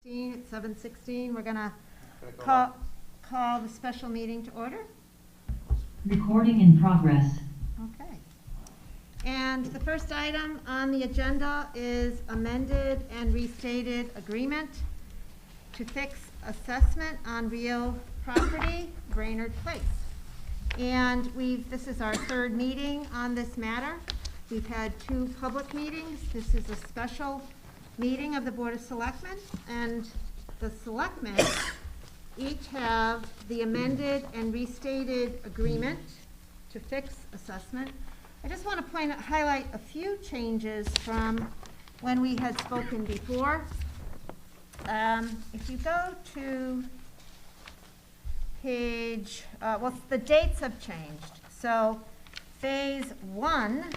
At 7:16, we're going to call the special meeting to order. Recording in progress. Okay. And the first item on the agenda is amended and restated agreement to fix assessment on real property, Brainerd Place. And this is our third meeting on this matter. We've had 2 public meetings. This is a special meeting of the Board of Selectmen, and the Selectmen each have the amended and restated agreement to fix assessment. I just want to highlight a few changes from when we had spoken before. If you go to page, the dates have changed. So phase 1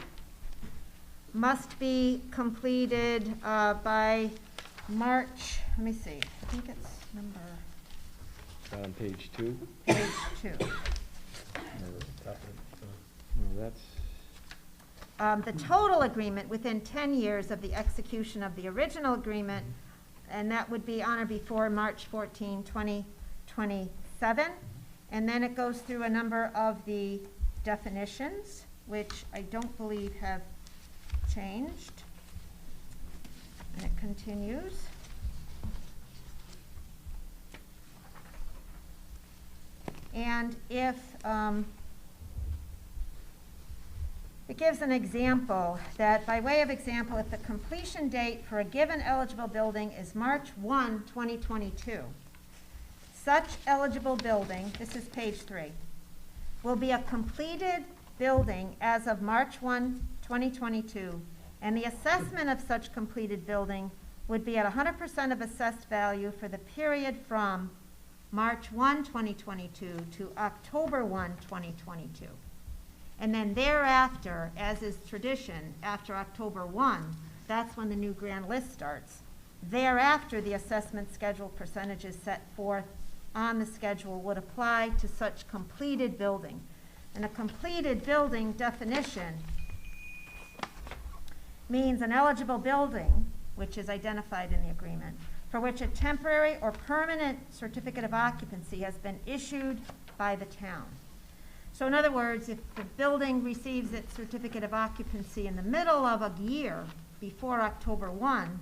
must be completed by March, let me see, I think it's number... On page 2? Page 2. No, that's... The total agreement within 10 years of the execution of the original agreement, and that would be on or before March 14, 2027. And then it goes through a number of the definitions, which I don't believe have changed. And it continues. And if it gives an example that, by way of example, if the completion date for a given eligible building is March 1, 2022, such eligible building, this is page 3, will be a completed building as of March 1, 2022, and the assessment of such completed building would be at 100% of assessed value for the period from March 1, 2022 to October 1, 2022. And then thereafter, as is tradition, after October 1, that's when the new grand list starts. Thereafter, the assessment schedule percentages set forth on the schedule would apply to such completed building. And a completed building definition means an eligible building, which is identified in the agreement, for which a temporary or permanent certificate of occupancy has been issued by the town. So in other words, if the building receives its certificate of occupancy in the middle of a year before October 1,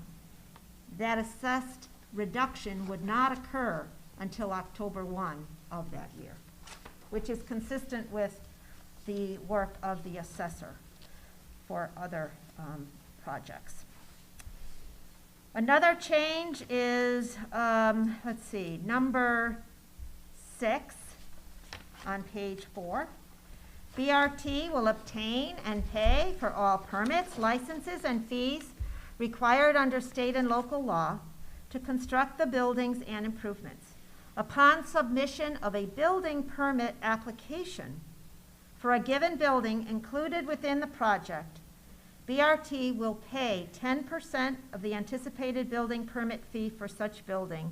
that assessed reduction would not occur until October 1 of that year, which is consistent with the work of the assessor for other projects. Another change is, let's see, number 6 on page 4. BRT will obtain and pay for all permits, licenses, and fees required under state and local law to construct the buildings and improvements. Upon submission of a building permit application for a given building included within the project, BRT will pay 10% of the anticipated building permit fee for such building,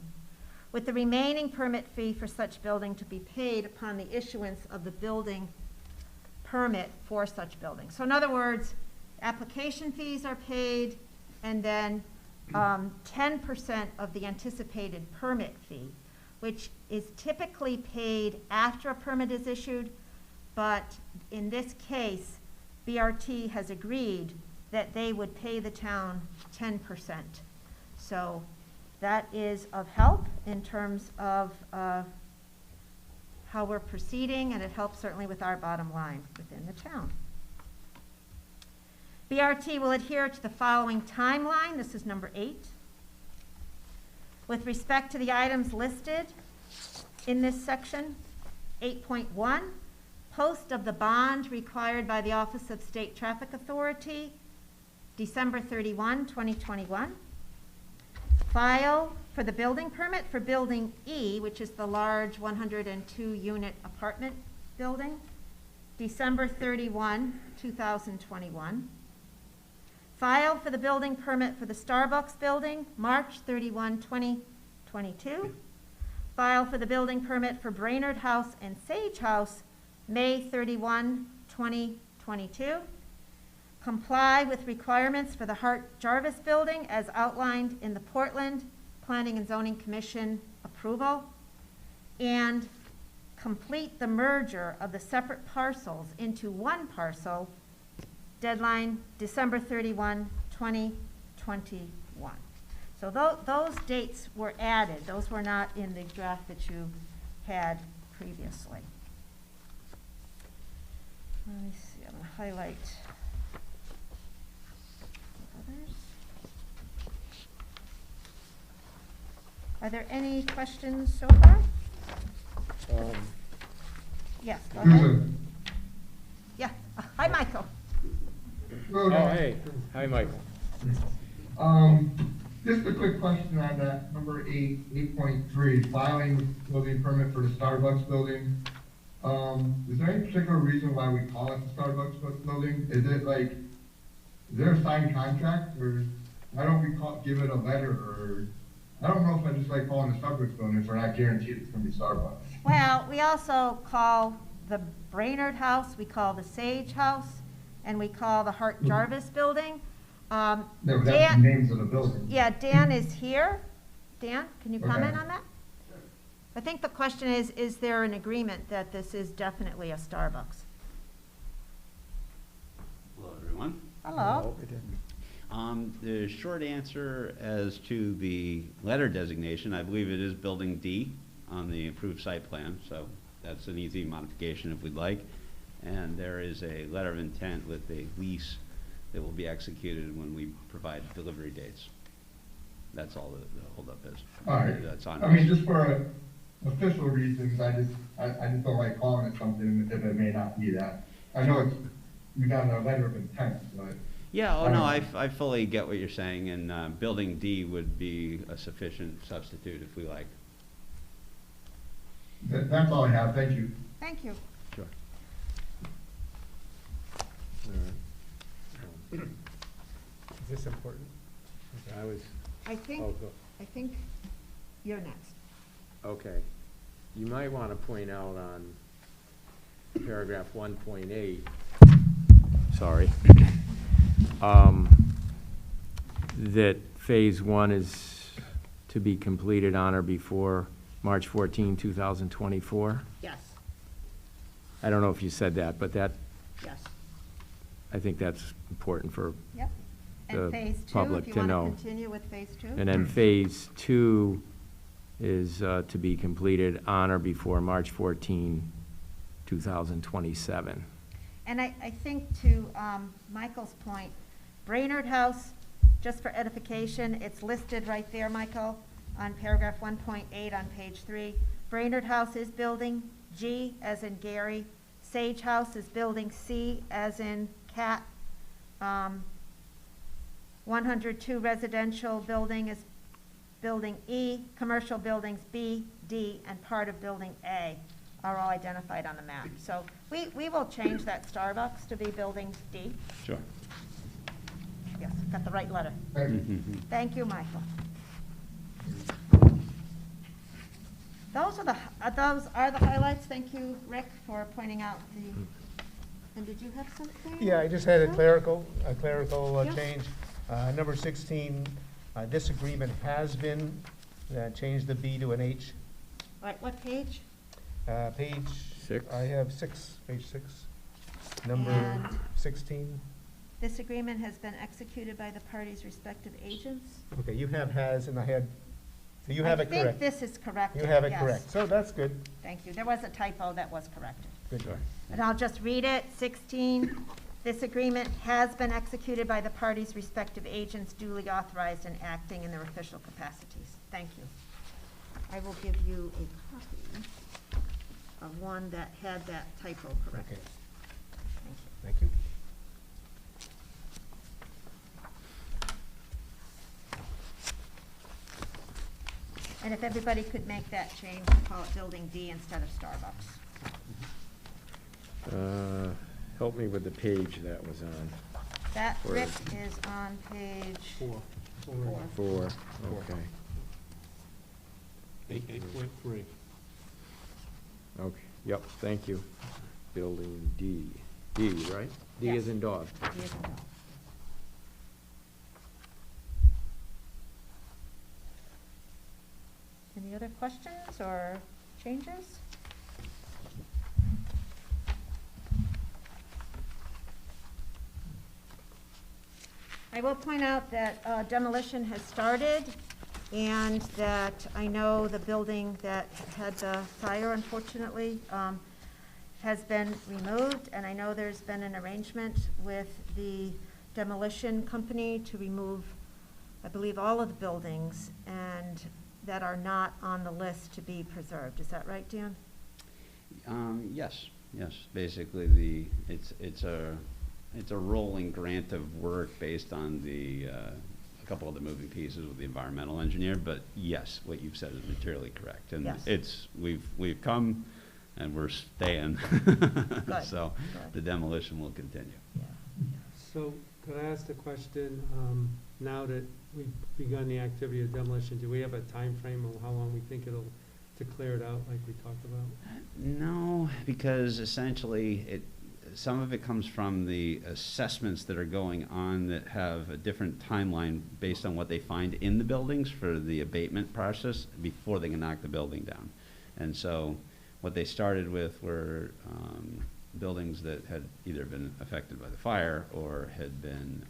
with the remaining permit fee for such building to be paid upon the issuance of the building permit for such building. So in other words, application fees are paid, and then 10% of the anticipated permit fee, which is typically paid after a permit is issued, but in this case, BRT has agreed that they would pay the town 10%. So that is of help in terms of how we're proceeding, and it helps certainly with our bottom line within the town. BRT will adhere to the following timeline. This is number 8. With respect to the items listed in this section, 8.1, post of the bond required by the Office of State Traffic Authority, December 31, 2021. File for the building permit for Building E, which is the large 102-unit apartment building, December 31, 2021. File for the building permit for the Starbucks building, March 31, 2022. File for the building permit for Brainerd House and Sage House, May 31, 2022. Comply with requirements for the Hart Jarvis building as outlined in the Portland Planning and Zoning Commission approval, and complete the merger of the separate parcels into one parcel, deadline December 31, 2021. So those dates were added. Those were not in the draft that you had previously. Let me see, I'm going to highlight others. Are there any questions so far? Yes, go ahead. Yeah, hi, Michael. Oh, hey, hi, Michael. Just a quick question on that, number 8.3, filing building permit for the Starbucks building. Is there any particular reason why we call it the Starbucks building? Is it like, is there a signed contract, or why don't we give it a letter, or, I don't know if I just like calling it Starbucks building if we're not guaranteed it's gonna be Starbucks. Well, we also call the Brainerd House, we call the Sage House, and we call the Hart Jarvis building. No, but that's the names of the buildings. Yeah, Dan is here. Dan, can you Okay. comment on that? I think the question is there an agreement that this is definitely a Starbucks? Hello, everyone. Hello. The short answer as to the letter designation, I believe it is Building D on the approved site plan, so that's an easy modification if we'd like. And there is a letter of intent with a lease that will be executed when we provide delivery dates. That's all the holdup is. All right. That's on I mean, just for official reasons, I just don't like calling it something if it may not be that. I know we got a letter of intent, but. Yeah, oh no, I fully get what you're saying, and Building D would be a sufficient substitute if we like. That's all I have, thank you. Thank you. Sure. Is this important? I was, I think, oh, go. I think you're next. Okay. You might want to point out on paragraph 1.8, sorry, that phase 1 is to be completed on or before March 14, 2024. Yes, I don't know if you said that, but that, yes. I think that's important for, Yep. The And phase 2, public if you to want know. to continue with phase 2? and then phase 2 is to be completed on or before March 14, 2027. And I think to Michael's point, Brainerd House, just for edification, it's listed right there, Michael, on paragraph 1.8 on page 3. Brainerd House is building G as in Gary. Sage House is building C as in cat. 102 residential building is building E. Commercial buildings B, D, and part of building A are all identified on the map. So we will change that Starbucks to be building D. Sure. Yes, got the right letter. Thank you. Thank you, Michael. Those are the highlights. Thank you, Rick, for pointing out the, and did you have something? Yeah, I just had a clerical Yeah. change. Number 16, disagreement has been, changed the B to an H. All right, what page? Page. 6. I have 6, page 6. Number And- 16. This agreement has been executed by the parties' respective agents. Okay, you have has, and I had, so you have it I think correct. this is correct. You have it yes. correct, so that's good. Thank you. There was a typo that was corrected. Good. Sure. And I'll just read it. 16, this agreement has been executed by the parties' respective agents duly authorized and acting in their official capacities. Thank you. I will give you a copy of one that had that typo corrected. Okay, Thank you. thank you. And if everybody could make that change, call it Building D instead of Starbucks. Help me with the page that was on. That, Where Rick, is is on page 4. 4, okay. 8.3. Okay, yep, thank you. Building D. D, right? D Yes. is in dog. He is in dog. Any other questions or changes? I will point out that demolition has started, and that I know the building that had the fire, unfortunately, has been removed, and I know there's been an arrangement with the demolition company to remove, I believe, all of the buildings and that are not on the list to be preserved. Is that right, Dan? Yes, yes. Basically, it's a rolling grant of work based on a couple of the moving pieces with the environmental engineer. But yes, what you've said is materially correct, and Yes. we've come and we're staying. Good, So good. the demolition will continue. Yeah. So could I ask the question, now that we've begun the activity of demolition, do we have a time frame of how long we think to clear it out like we talked about? No, because essentially some of it comes from the assessments that are going on that have a different timeline based on what they find in the buildings for the abatement process before they can knock the building down. And so what they started with were buildings that had either been affected by the fire or had been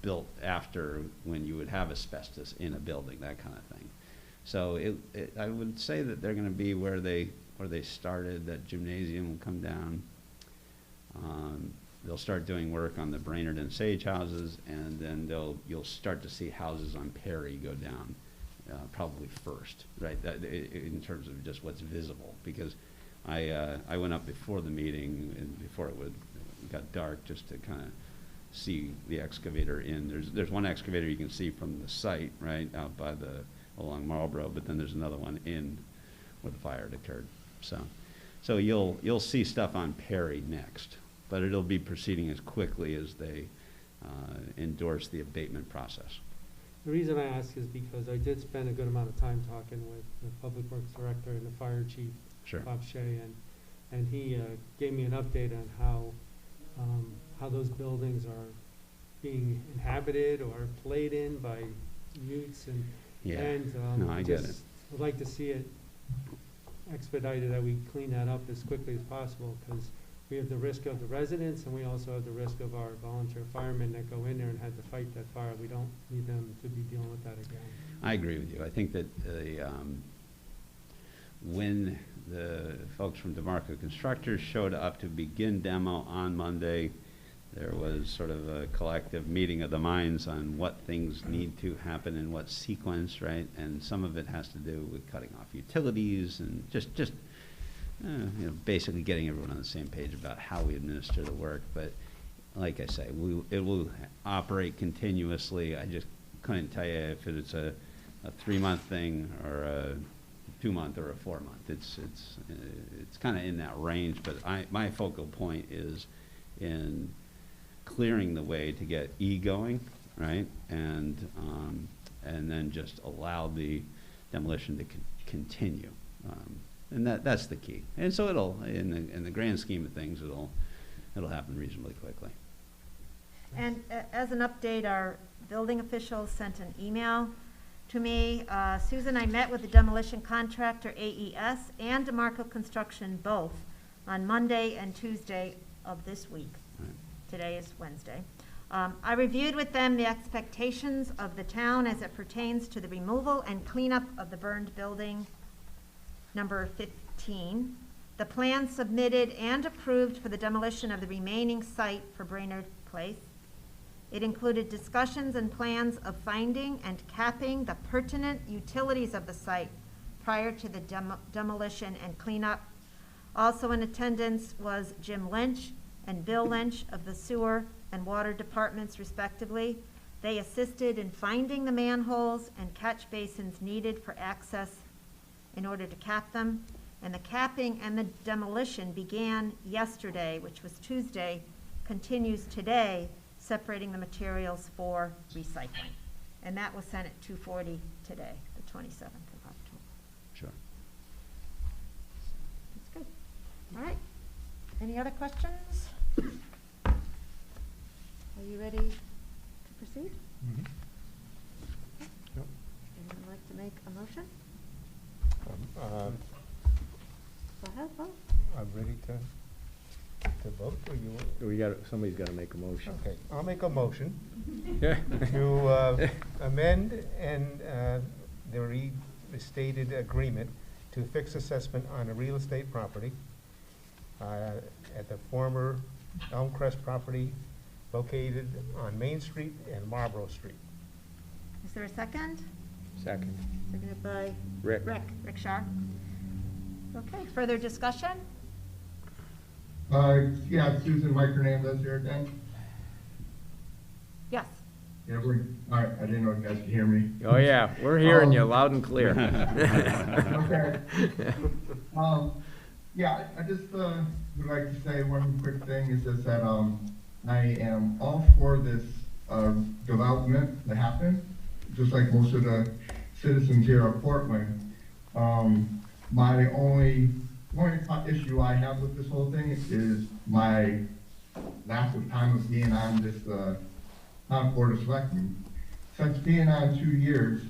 built after when you would have asbestos in a building, that kind of thing. So I would say that they're going to be where they started. That gymnasium will come down. They'll start doing work on the Brainerd and Sage houses, and then you'll start to see houses on Perry go down, probably first, right? In terms of just what's visible, because I went up before the meeting and before it got dark just to kind of see the excavator in. There's one excavator you can see from the site, right, out by along Marlboro, but then there's another one in where the fire had occurred. So you'll see stuff on Perry next, but it'll be proceeding as quickly as they endorse the abatement process. The reason I ask is because I did spend a good amount of time talking with the Public Works Director and the Fire Chief, Sure. Bob Shea, and he gave me an update on how those buildings are being inhabited or played in by youths, Yeah. and No, I get it. just would like to see it expedited, that we clean that up as quickly as possible, because we have the risk of the residents, and we also have the risk of our volunteer firemen that go in there and had to fight that fire. We don't need them to be dealing with that again. I agree with you. I think that when the folks from DeMarco Constructors showed up to begin demo on Monday, there was sort of a collective meeting of the minds on what things need to happen in what sequence, right? And some of it has to do with cutting off utilities and just basically getting everyone on the same page about how we administer the work. But like I say, it will operate continuously. I just couldn't tell you if it's a 3-month thing or a 2-month or a 4-month. It's kind of in that range. But my focal point is in clearing the way to get going, right? And then just allow the demolition to continue. And that's the key. And so it'll, in the grand scheme of things, it'll happen reasonably quickly. And as an update, our building officials sent an email to me. Susan, I met with the demolition contractor, AES, and DeMarco Construction, both, on Monday and Tuesday of this week. Right. Today is Wednesday. I reviewed with them the expectations of the town as it pertains to the removal and cleanup of the burned building number 15. The plan submitted and approved for the demolition of the remaining site for Brainerd Place. It included discussions and plans of finding and capping the pertinent utilities of the site prior to the demolition and cleanup. Also in attendance was Jim Lynch and Bill Lynch of the sewer and water departments respectively. They assisted in finding the manholes and catch basins needed for access in order to cap them. And the capping and the demolition began yesterday, which was Tuesday, continues today, separating the materials for recycling. And that was sent at 2:40 today, the 27th of October. Sure. That's good. All right. Any other questions? Are you ready to proceed? Mhm. Yep. Anyone like to make a motion? Um, Go ahead, vote. I'm ready to vote, or you? Somebody's gotta make a motion. Okay, I'll make a motion Yeah. to amend and the restated agreement to fix assessment on a real estate property at the former Elmcrest property located on Main Street and Marlborough Street. Is there a second? Second. Seconded by Rick. Rick Shar. Okay, further discussion? Yeah, Susan Mike Hernandez here again. Yes. Yeah, all right, I didn't know if you guys could hear me. Oh, yeah, we're hearing you loud and clear. Okay. Yeah, I just would like to say one quick thing is just that I am all for this development to happen, just like most of the citizens here of Portland. My only issue I have with this whole thing is my lack of time of being on this Board of Selectmen. Since being on 2 years,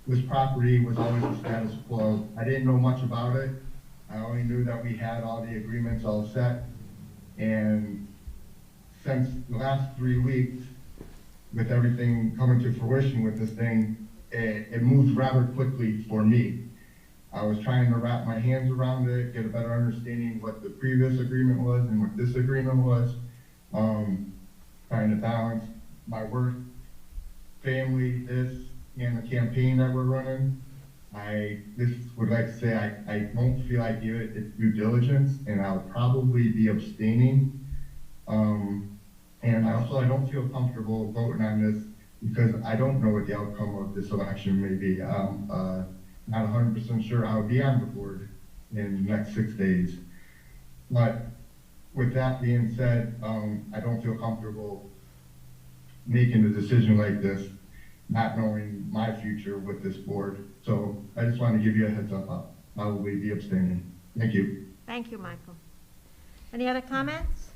this property was always a status quo. I didn't know much about it. I only knew that we had all the agreements all set. And since the last 3 weeks, with everything coming to fruition with this thing, it moved rather quickly for me. I was trying to wrap my hands around it, get a better understanding what the previous agreement was and what this agreement was. Trying to balance my work, family, this, and the campaign that we're running. I just would like to say I don't feel I give it its due diligence, and I'll probably be abstaining. And also, I don't feel comfortable voting on this because I don't know what the outcome of this election may be. I'm not 100% sure I'll be on the board in the next 6 days. But with that being said, I don't feel comfortable making a decision like this, not knowing my future with this board. So I just want to give you a heads up. I'll probably be abstaining. Thank you. Thank you, Michael. Any other comments?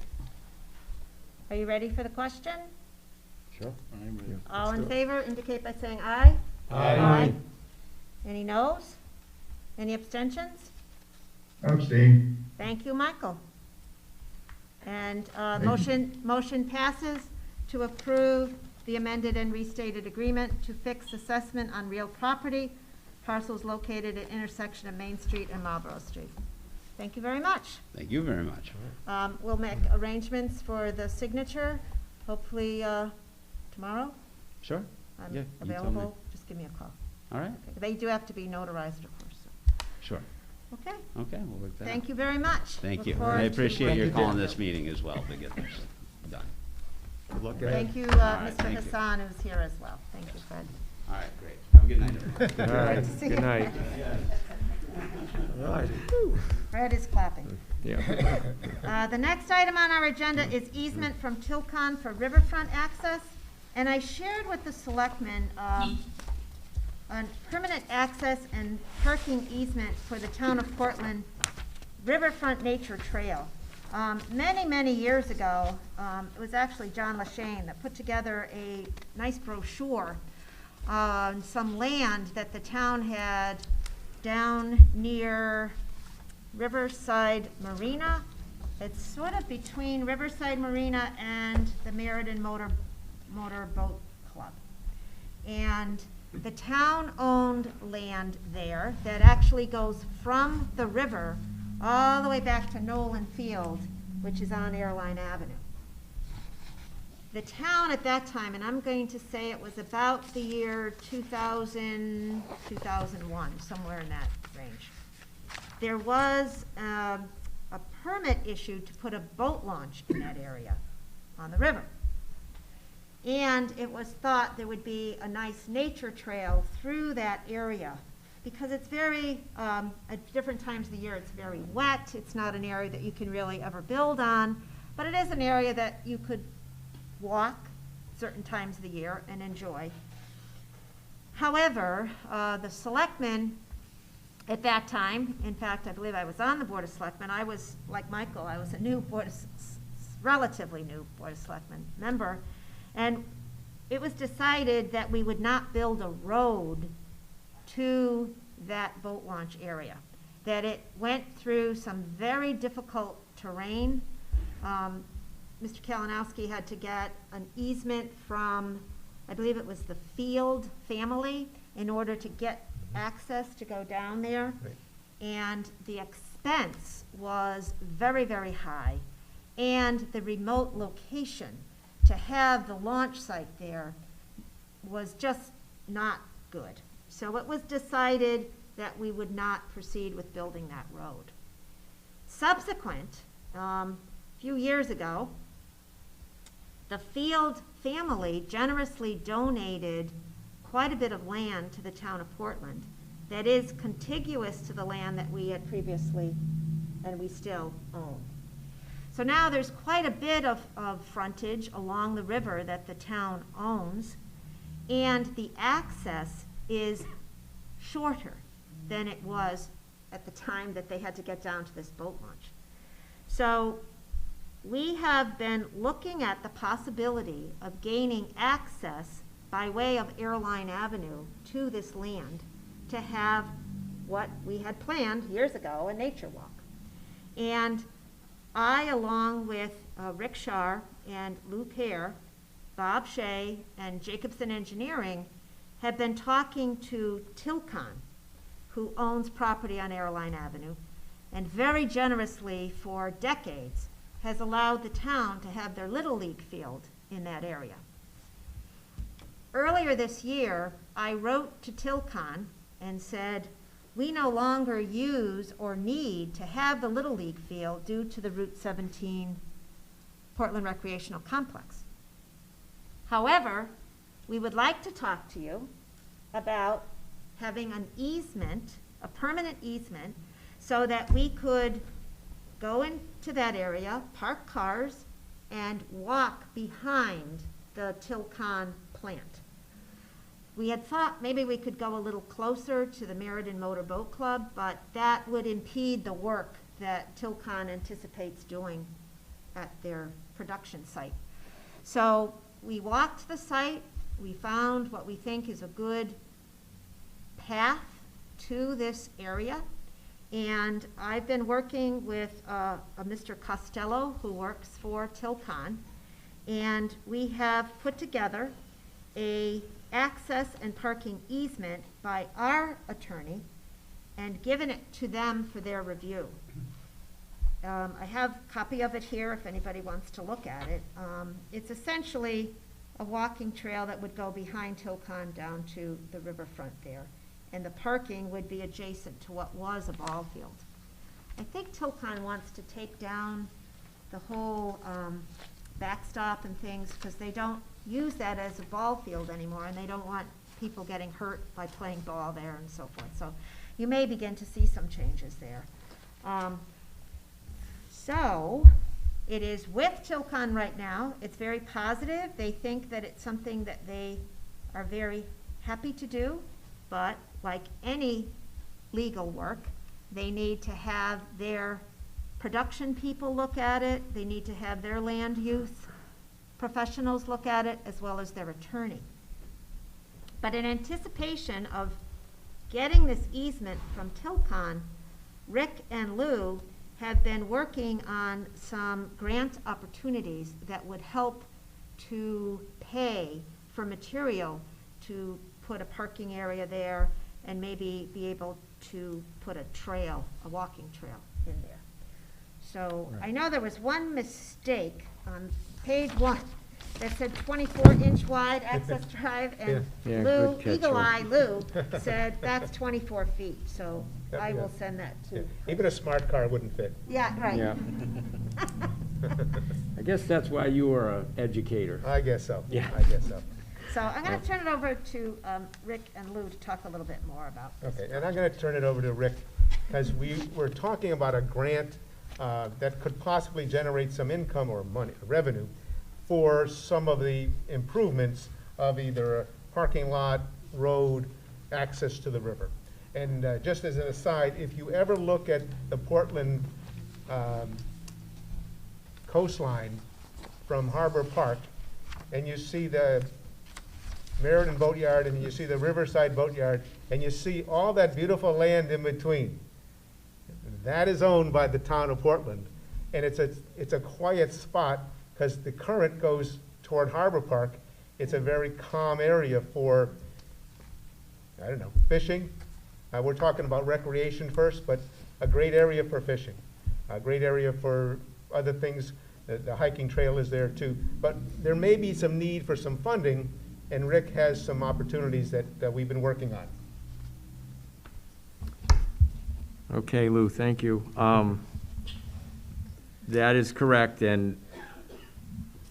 Are you ready for the question? Sure. All in favor indicate by saying aye. Aye. Any noes? Any abstentions? Abstain. Thank you, Michael. And you. motion passes to approve the amended and restated agreement to fix assessment on real property, parcels located at intersection of Main Street and Marlborough Street. Thank you very much. Thank you very much. We'll make arrangements for the signature, hopefully tomorrow. Sure. I'm Yeah, you tell me. available. Just give me a call. All right. Okay. They do have to be notarized, of course. So. Sure. Okay. Okay, we'll work that out. Thank you very much. Thank Look you. forward I to appreciate working your with calling you. this meeting as well to get this done. Thank you, right, Mr. thank you. Hassan, who's here as well. Thank you, Fred. All right, great. Have a good night, everyone. All right, to see good you. night. All right. Fred is clapping. Yeah. The next item on our agenda is easement from Tilcon for Riverfront access. And I shared with the selectmen a permanent access and parking easement for the town of Portland Riverfront Nature Trail. Many, many years ago, it was actually John LaShane that put together a nice brochure on some land that the town had down near Riverside Marina. It's sort of between Riverside Marina and the Meriden Motor Boat Club. And the town owned land there that actually goes from the river all the way back to Nolan Field, which is on Airline Avenue. The town at that time, and I'm going to say it was about the year 2000, 2001, somewhere in that range, there was a permit issued to put a boat launch in that area on the river. And it was thought there would be a nice nature trail through that area because it's very, at different times of the year, it's very wet. It's not an area that you can really ever build on, but it is an area that you could walk certain times of the year and enjoy. However, the selectmen at that time, in fact, I believe I was on the Board of Selectmen. I was, like Michael, I was a new relatively new Board of Selectmen member. And it was decided that we would not build a road to that boat launch area, that it went through some very difficult terrain. Mr. Kalinowski had to get an easement from, I believe it was the Field family, in order to get access to go down there. Right. And the expense was very, very high. And the remote location to have the launch site there was just not good. So it was decided that we would not proceed with building that road. Subsequent, a few years ago, the Field family generously donated quite a bit of land to the town of Portland that is contiguous to the land that we had previously and we still own. So now there's quite a bit of frontage along the river that the town owns, and the access is shorter than it was at the time that they had to get down to this boat launch. So we have been looking at the possibility of gaining access by way of Airline Avenue to this land to have what we had planned years ago, a nature walk. And I, along with Rick Shar and Lou Pear, Bob Shea, and Jacobson Engineering, have been talking to Tilcon, who owns property on Airline Avenue, and very generously for decades has allowed the town to have their Little League field in that area. Earlier this year, I wrote to Tilcon and said, we no longer use or need to have the Little League field due to the Route 17 Portland Recreational Complex. However, we would like to talk to you about having an easement, a permanent easement, so that we could go into that area, park cars, and walk behind the Tilcon plant. We had thought maybe we could go a little closer to the Meriden Motor Boat Club, but that would impede the work that Tilcon anticipates doing at their production site. So we walked the site, we found what we think is a good path to this area, and I've been working with a Mr. Costello who works for Tilcon, and we have put together a access and parking easement by our attorney and given it to them for their review. I have a copy of it here if anybody wants to look at it. It's essentially a walking trail that would go behind Tilcon down to the riverfront there, and the parking would be adjacent to what was a ball field. I think Tilcon wants to take down the whole backstop and things because they don't use that as a ball field anymore, and they don't want people getting hurt by playing ball there and so forth. So you may begin to see some changes there. So it is with Tilcon right now. It's very positive. They think that it's something that they are very happy to do, but like any legal work, they need to have their production people look at it. They need to have their land use professionals look at it, as well as their attorney. But in anticipation of getting this easement from Tilcon, Rick and Lou have been working on some grant opportunities that would help to pay for material to put a parking area there and maybe be able to put a trail, a walking trail in there. So I know there was one mistake on page 1 that said 24-inch wide access drive, and Yeah, Lou, good catch, Eagle Lou. Eye Lou, said that's 24 feet, so Yep, I will yep. send that Yeah. to. Even a smart car wouldn't fit. Yeah, right. Yeah. I guess that's why you were an educator. I guess so. Yeah. I guess so. So I'm gonna turn it over to Rick and Lou to talk a little bit more about this. Okay, and I'm gonna turn it over to Rick, because we were talking about a grant that could possibly generate some income or money, revenue, for some of the improvements of either a parking lot, road, access to the river. And just as an aside, if you ever look at the Portland coastline from Harbor Park, and you see the Meriden Boatyard, and you see the Riverside Boatyard, and you see all that beautiful land in between. That is owned by the town of Portland. And it's a quiet spot because the current goes toward Harbor Park. It's a very calm area for, I don't know, fishing. We're talking about recreation first, but a great area for fishing. A great area for other things. The hiking trail is there too. But there may be some need for some funding, and Rick has some opportunities that we've been working on. Okay, Lou, thank you. That is correct, and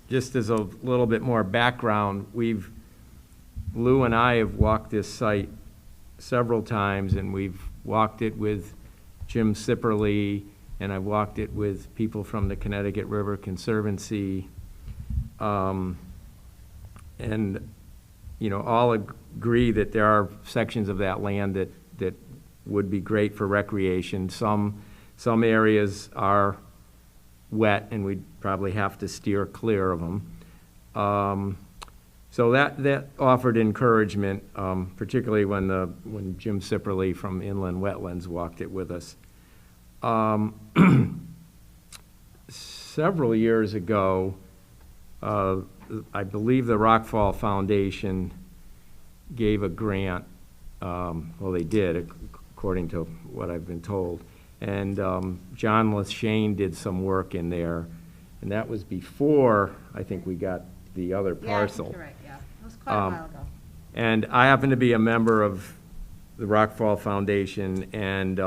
just as a little bit more background, Lou and I have walked this site several times, and we've walked it with Jim Sipperly, and I've walked it with people from the Connecticut River Conservancy, and, you know, all agree that there are sections of that land that would be great for recreation. Some areas are wet, and we'd probably have to steer clear of them. So that offered encouragement, particularly when Jim Sipperly from Inland Wetlands walked it with us. Several years ago, I believe the Rockfall Foundation gave a grant. Well, they did, according to what I've been told. And John LaShane did some work in there, and that was before, I think, we got the other parcel. Yeah, I think you're right, yeah. It was quite a while ago. And I happen to be a member of the Rockfall Foundation, and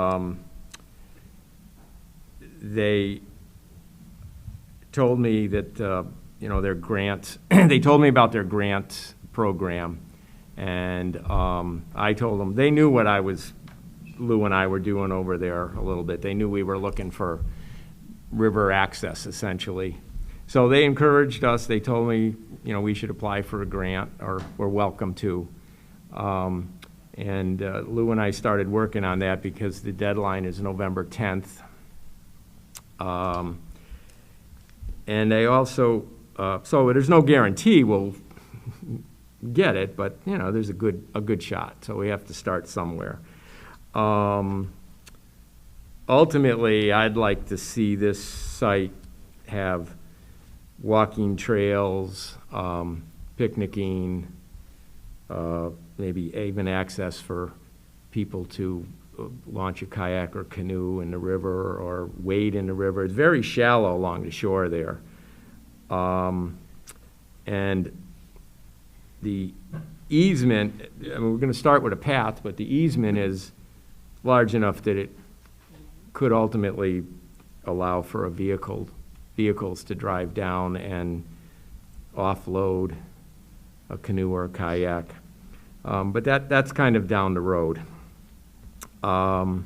they told me that, you know, their grants, they told me about their grant program, and I told them, they knew what Lou and I were doing over there a little bit. They knew we were looking for river access, essentially. So they encouraged us. They told me, you know, we should apply for a grant, or we're welcome to. And Lou and I started working on that because the deadline is November 10th. And they also, so there's no guarantee we'll get it, but, you know, there's a good shot. So we have to start somewhere. Ultimately, I'd like to see this site have walking trails, picnicking, maybe even access for people to launch a kayak or canoe in the river or wade in the river. It's very shallow along the shore there. And the easement, I mean, we're going to start with a path, but the easement is large enough that it could ultimately allow for vehicles to drive down and offload a canoe or a kayak. But that's kind of down the road. I've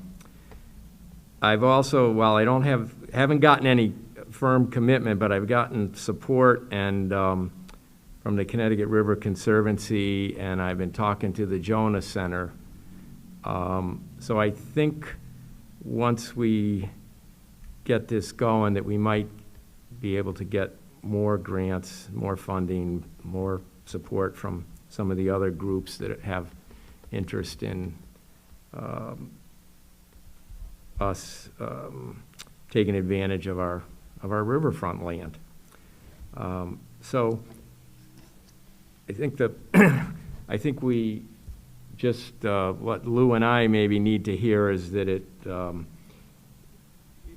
also, while I haven't gotten any firm commitment, but I've gotten support and from the Connecticut River Conservancy, and I've been talking to the Jonas Center. So I think once we get this going, that we might be able to get more grants, more funding, more support from some of the other groups that have interest in us taking advantage of our riverfront land. So I think I think we just what Lou and I maybe need to hear is that it,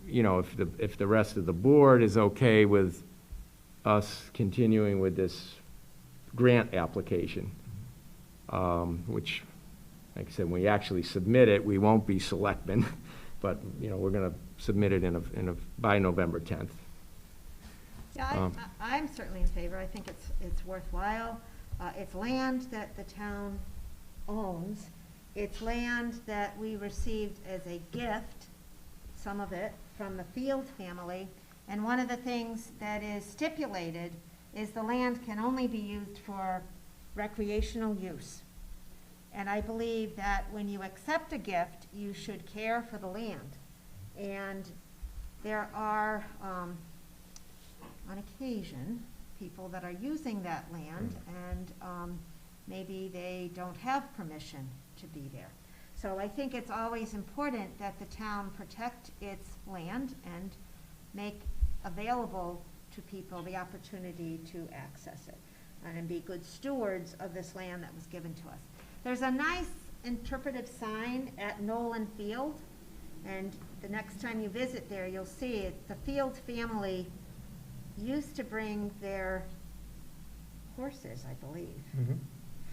you know, if the rest of the board is okay with us continuing with this grant application, which, like I said, when we actually submit it, we won't be selectmen, but, you know, we're going to submit it by November 10th. Yeah, I'm certainly in favor. I think it's worthwhile. It's land that the town owns. It's land that we received as a gift, some of it, from the Field family. And one of the things that is stipulated is the land can only be used for recreational use. And I believe that when you accept a gift, you should care for the land. And there are, on occasion, people that are using that land and maybe they don't have permission to be there. So I think it's always important that the town protect its land and make available to people the opportunity to access it and be good stewards of this land that was given to us. There's a nice interpretive sign at Nolan Field, and the next time you visit there, you'll see it. The Field family used to bring their horses, I believe,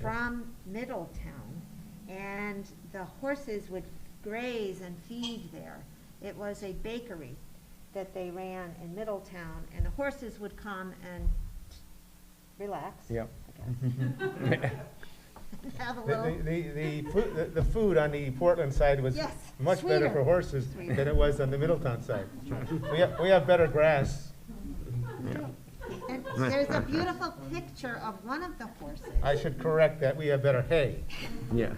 from Middletown, and the horses would graze and feed there. It was a bakery that they ran in Middletown, and the horses would come and relax. Yep. I guess. Have a little, The food on the Portland side was Yes, much better sweeter. for horses Sweeter. than it was on the Middletown side. We have better grass. and there's a beautiful picture of one of the horses. I should correct that, we have better hay. Yeah,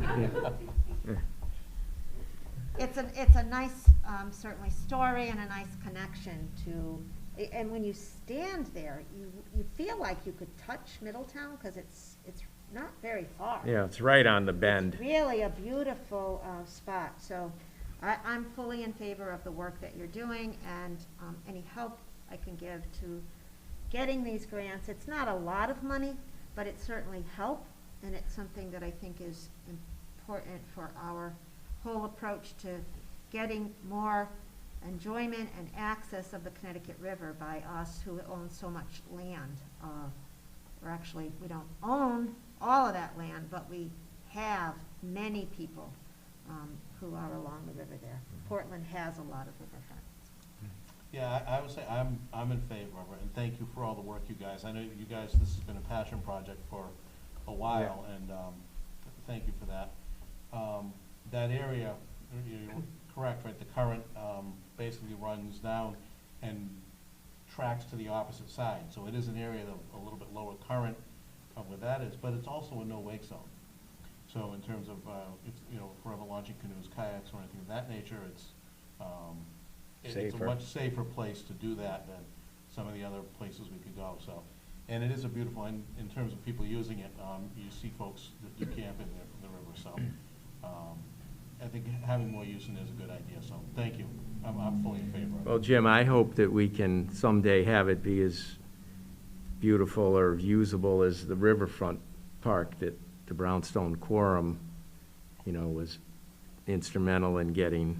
It's a nice, certainly story and a nice connection to, and when you stand there, you feel like you could touch Middletown, because it's not very far. yeah, it's right on the bend. Really a beautiful spot, so I'm fully in favor of the work that you're doing, and any help I can give to getting these grants. It's not a lot of money, but it's certainly help, and it's something that I think is important for our whole approach to getting more enjoyment and access of the Connecticut River by us who own so much land. Or actually, we don't own all of that land, but we have many people who are along the river there. Portland has a lot of riverfront. Yeah, I would say I'm in favor of it, and thank you for all the work you guys. I know you guys, this has been a passion project for a while, and thank you for that. That area, you're correct, right, the current basically runs down and tracks to the opposite side. So it is an area of a little bit lower current where that is, but it's also a no-wake zone. So in terms of, if, for other launching canoes, kayaks, or anything of that nature, it's a Safer. much safer place to do that than some of the other places we could go, so. And it is a beautiful, and in terms of people using it, you see folks that do camp in there from the river, so. I think having more use in it is a good idea, so thank you. I'm fully in favor of it. Well, Jim, I hope that we can someday have it be as beautiful or usable as the Riverfront Park that the Brownstone Quorum, was instrumental in getting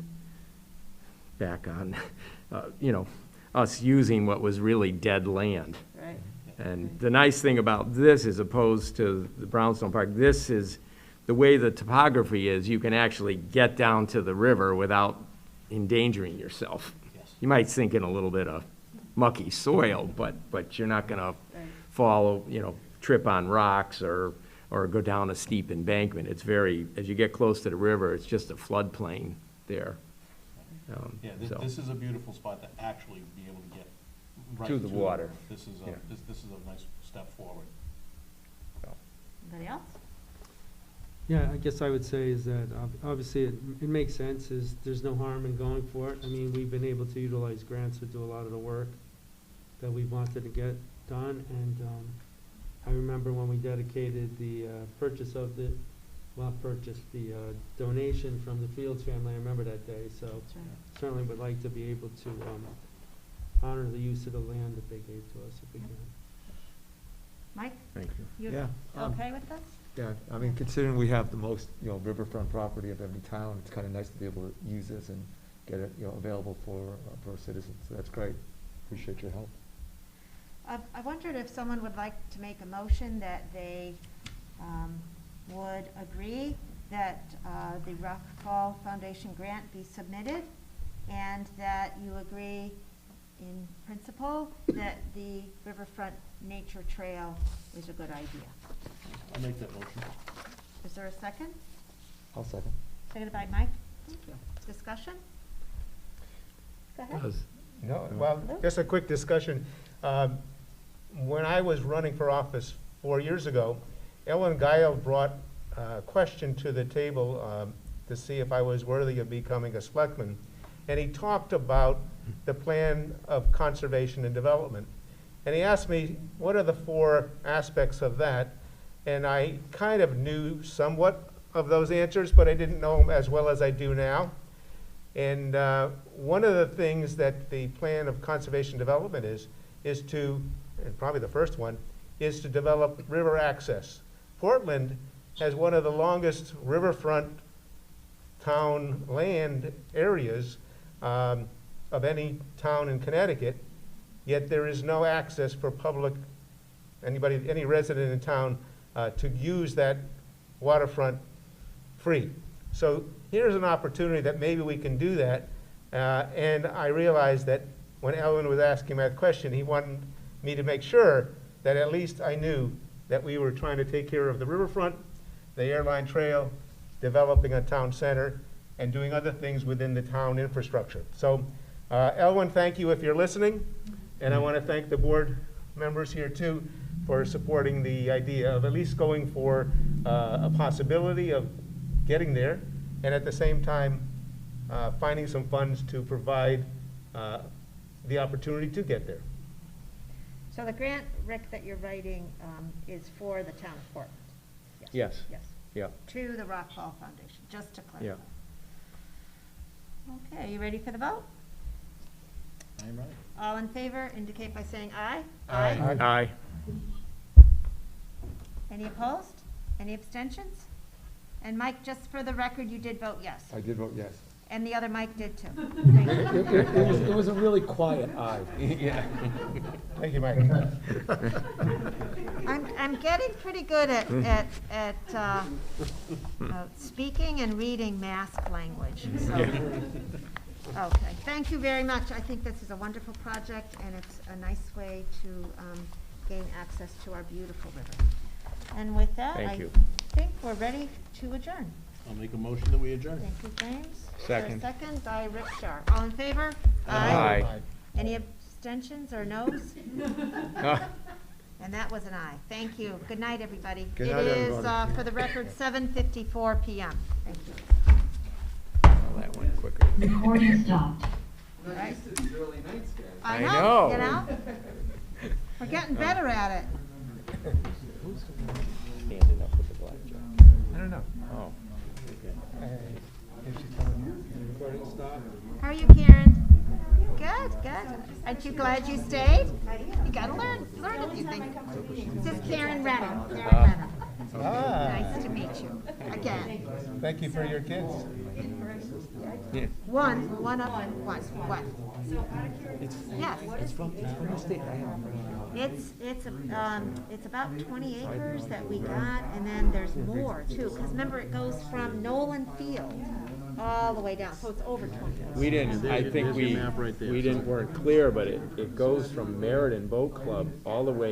back on, us using what was really dead land. Right. And the nice thing about this, as opposed to the Brownstone Park, this is, the way the topography is, you can actually get down to the river without endangering yourself. Yes. You might sink in a little bit of mucky soil, but you're not gonna fall, trip on rocks or go down a steep embankment. It's very, as you get close to the river, it's just a floodplain there. Yeah, So- this is a beautiful spot to actually be able to get right To the water. This is Yeah. this is a nice step forward. Anybody else? Yeah, I guess I would say is that obviously it makes sense, is there's no harm in going for it. I mean, we've been able to utilize grants to do a lot of the work that we wanted to get done, and I remember when we dedicated the donation from the Fields family, I remember that day, so That's right. certainly would like to be able to honor the use of the land that they gave to us if we can. Mike, Thank you. you Yeah, okay with this? Yeah, I mean, considering we have the most, riverfront property of every town, it's kind of nice to be able to use this and get it, available for our citizens. So that's great. Appreciate your help. I wondered if someone would like to make a motion that they would agree that the Rock Fall Foundation grant be submitted, and that you agree in principle that the Riverfront Nature Trail is a good idea. I'll make that motion. Is there a second? I'll second. Seconded by Mike. Thank you. Discussion? Go ahead. No, well, just a quick discussion. When I was running for office 4 years ago, Ellen Guile brought a question to the table to see if I was worthy of becoming a selectman. And he talked about the plan of conservation and development. And he asked me, what are the 4 aspects of that? And I kind of knew somewhat of those answers, but I didn't know them as well as I do now. And one of the things that the plan of conservation development is to, and probably the first one, is to develop river access. Portland has one of the longest riverfront town land areas of any town in Connecticut, yet there is no access for public, any resident in town to use that waterfront free. So here's an opportunity that maybe we can do that. And I realized that when Ellen was asking that question, he wanted me to make sure that at least I knew that we were trying to take care of the riverfront, the airline trail, developing a town center, and doing other things within the town infrastructure. So, Elwin, thank you if you're listening. And I want to thank the board members here too for supporting the idea of at least going for a possibility of getting there, and at the same time finding some funds to provide the opportunity to get there. So the grant, Rick, that you're writing is for the town of Portland? Yes. Yes. Yeah, To the Rockwell Foundation, just to clarify. yeah. Okay, you ready for the vote? I'm right. All in favor indicate by saying aye. Aye. Any opposed? Any abstentions? And Mike, just for the record, you did vote yes. I did vote yes. And the other Mike did too. It was a really quiet aye. Yeah. Thank you, Mike. I'm getting pretty good at speaking and reading mask language, so. Okay, thank you very much. I think this is a wonderful project, and it's a nice way to gain access to our beautiful river. And with that, Thank I you. think we're ready to adjourn. I'll make a motion that we adjourn. Thank you, James. Second. Second by Rick Starr. All in favor? Aye. Any abstentions or noes? Ah, And that was an aye. Thank you. Good night, everybody. Good night, It is, everybody. for the record, 7:54 PM. Thank you. well, that went quicker. Recording stopped. All right. I I know, know. you know? We're getting better at it. Standing up with the blackjack. I don't know. Oh. Recording stop. How are you, Karen? Good, good. Aren't you glad you stayed? You gotta learn a few things. This is Karen Renner. Karen Renner. Nice to meet you again. Thank you for your kids. Yeah. One of them was what? Yes. It's from the state. It's about 20 acres that we got, and then there's more too, because remember, it goes from Nolan Field all the way down, so it's over 20. We didn't, I think There's your map right there. weren't clear, but it goes from Meriden Boat Club all the way